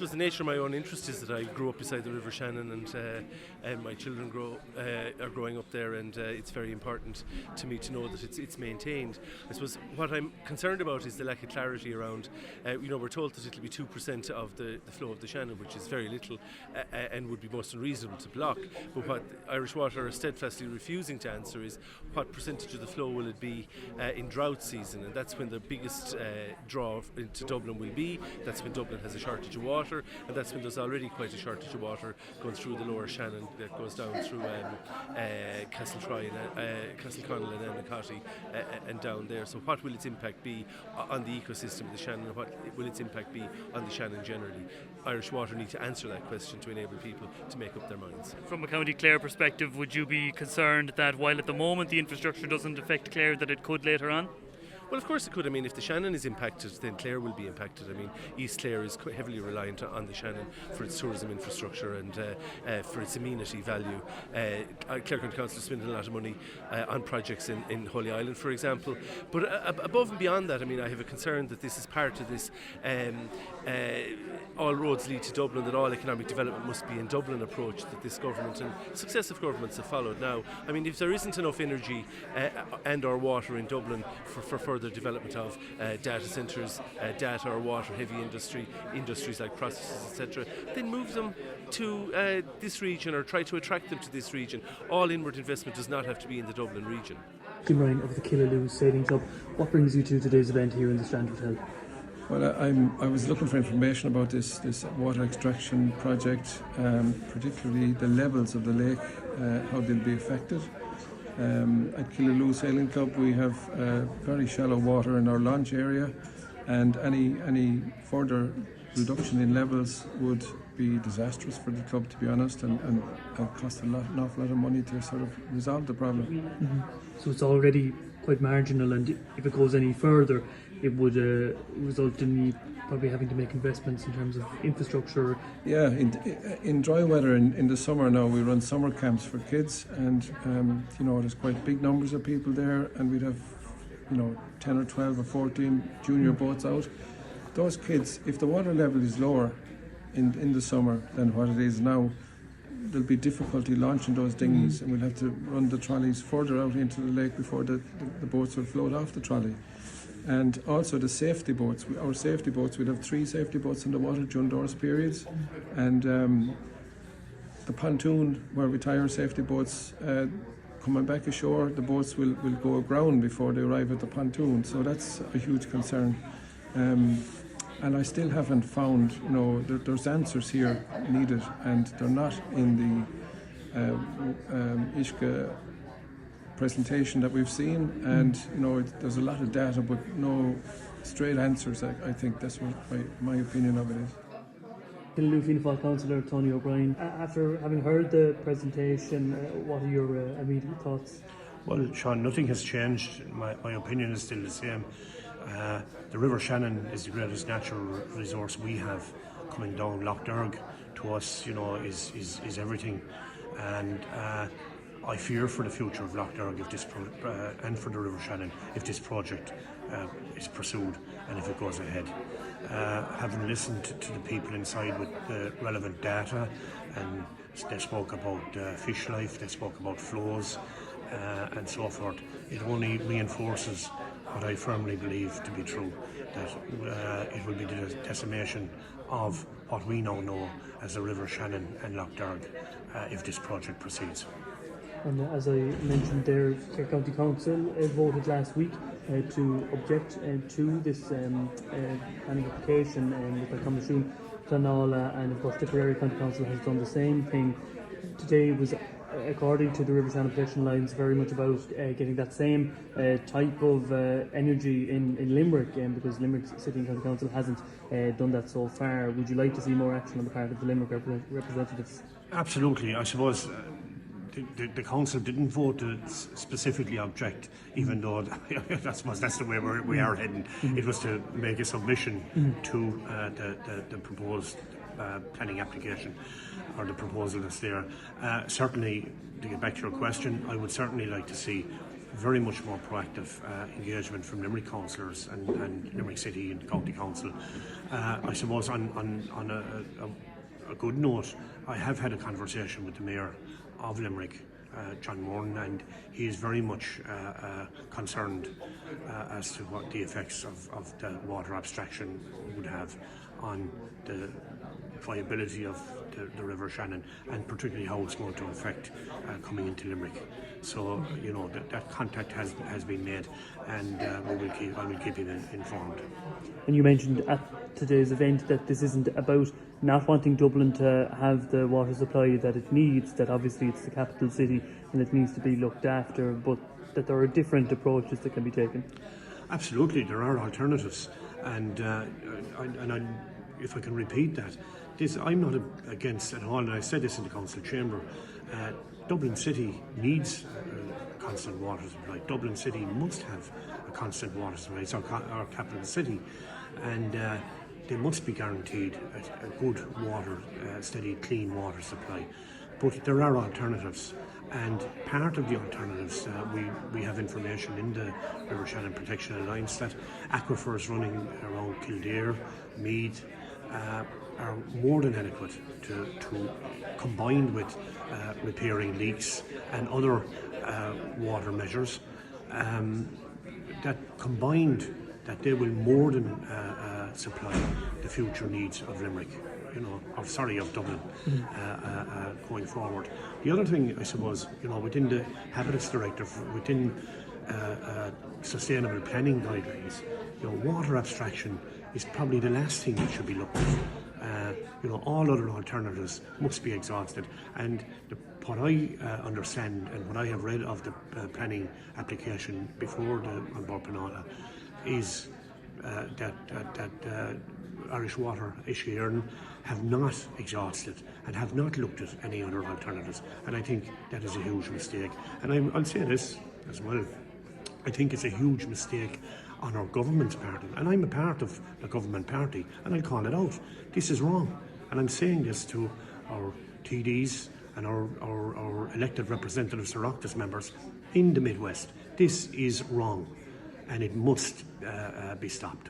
suppose the nature of my own interest is that I grew up beside the River Shannon, and my children are growing up there, and it's very important to me to know that it's maintained. I suppose what I'm concerned about is the lack of clarity around. We're told that it'll be 2% of the flow of the Shannon, which is very little, and would be most unreasonable to block. But what Irish Water are steadfastly refusing to answer is what percentage of the flow will it be in drought season, and that's when the biggest draw into Dublin will be. That's when Dublin has a shortage of water, and that's when there's already quite a shortage of water going through the lower Shannon that goes down through Castletroy, Castleconnell and Ennicotty and down there. So what will its impact be on the ecosystem of the Shannon, and what will its impact be on the Shannon generally? Irish Water need to answer that question to enable people to make up their minds. From a County Clare perspective, would you be concerned that while at the moment the infrastructure doesn't affect Clare, that it could later on? Well, of course it could. I mean, if the Shannon is impacted, then Clare will be impacted. I mean, East Clare is heavily reliant on the Shannon for its tourism infrastructure and for its amenity value. Clare County Council is spending a lot of money on projects in Holy Island, for example. But above and beyond that, I mean, I have a concern that this is part of this all roads lead to Dublin, that all economic development must be in Dublin approach that this government and successive governments have followed now. I mean, if there isn't enough energy and or water in Dublin for further development of data centres, data or water heavy industries like processes, etc., then move them to this region or try to attract them to this region. All inward investment does not have to be in the Dublin region. Tim Ryan of the Killaloo Sailing Club. What brings you to today's event here in the Strand Hotel? Well, I was looking for information about this water extraction project, particularly the levels of the lake, how they'll be affected. At Killaloo Sailing Club we have very shallow water in our launch area, and any further reduction in levels would be disastrous for the club, to be honest, and cost an awful lot of money to sort of resolve the problem. Mm-hmm. So it's already quite marginal, and if it goes any further it would result in you probably having to make investments in terms of infrastructure. Yeah, in dry weather in the summer now we run summer camps for kids, and there's quite big numbers of people there, and we'd have 10 or 12 or 14 junior boats out. Those kids, if the water level is lower in the summer than what it is now, there'll be difficulty launching those dinghies, and we'll have to run the trolleys further out into the lake before the boats will float off the trolley. And also the safety boats. Our safety boats, we'd have 3 safety boats in the water during those periods, and the pontoon where we tie our safety boats, coming back ashore, the boats will go aground before they arrive at the pontoon, so that's a huge concern. And I still haven't found, there's answers here needed, and they're not in the Ishka presentation that we've seen, and there's a lot of data but no straight answers. I think that's what my opinion of it is. Killaloo Fianna Fáil Councillor Tony O'Brien, after having heard the presentation, what are your immediate thoughts? Well, Sean, nothing has changed. My opinion is still the same. The River Shannon is the greatest natural resource we have coming down Lough Derg. To us, is everything, and I fear for the future of Lough Derg if this and for the River Shannon if this project is pursued and if it goes ahead. Having listened to the people inside with the relevant data, and they spoke about fish life, they spoke about flows and so forth, it only reinforces what I firmly believe to be true, that it will be the decimation of what we now know as the River Shannon and Lough Derg if this project proceeds. And as I mentioned there, Clare County Council voted last week to object to this planning application with the Commission Clonala, and of course Tipperary County Council has done the same thing. Today was, according to the River Shannon Protection Alliance, very much about getting that same type of energy in Limerick, because Limerick City and County Council hasn't done that so far. Would you like to see more action on the part of the Limerick representatives? Absolutely. I suppose the council didn't vote to specifically object, even though I suppose that's the way we are heading. It was to make a submission to the proposed planning application, or the proposal that's there. Certainly, to get back to your question, I would certainly like to see very much more proactive engagement from Limerick councillors and Limerick City and County Council. I suppose on a good note, I have had a conversation with the Mayor of Limerick, John Moran, and he is very much concerned as to what the effects of the water abstraction would have on the viability of the River Shannon, and particularly how it's going to affect coming into Limerick. So, that contact has been made, and I will keep you informed. And you mentioned at today's event that this isn't about not wanting Dublin to have the water supply that it needs, that obviously it's the capital city and it needs to be looked after, but that there are different approaches that can be taken. Absolutely, there are alternatives, and if I can repeat that, I'm not against at all, and I said this in the council chamber. Dublin City needs a constant water supply. Dublin City must have a constant water supply. It's our capital city, and they must be guaranteed a good water, steady, clean water supply. But there are alternatives, and part of the alternatives, we have information in the River Shannon Protection Alliance that aquifers running around Kildare, Meath, are more than adequate to combined with repairing leaks and other water measures, that combined that they will more than supply the future needs of Limerick, of Dublin, going forward. The other thing, I suppose, within the Habitats Directive, within sustainable planning guidelines, water abstraction is probably the last thing that should be looked at. All other alternatives must be exhausted, and what I understand and what I have read of the planning application before the Borpinala is that Irish Water, Ishiaran, have not exhausted and have not looked at any other alternatives, and I think that is a huge mistake. And I'll say this as well, I think it's a huge mistake on our government's part, and I'm a part of the government party, and I'll call it out. This is wrong, and I'm saying this to our TDs and our elected representatives, or Oireachtas members in the Midwest. This is wrong, and it must be stopped.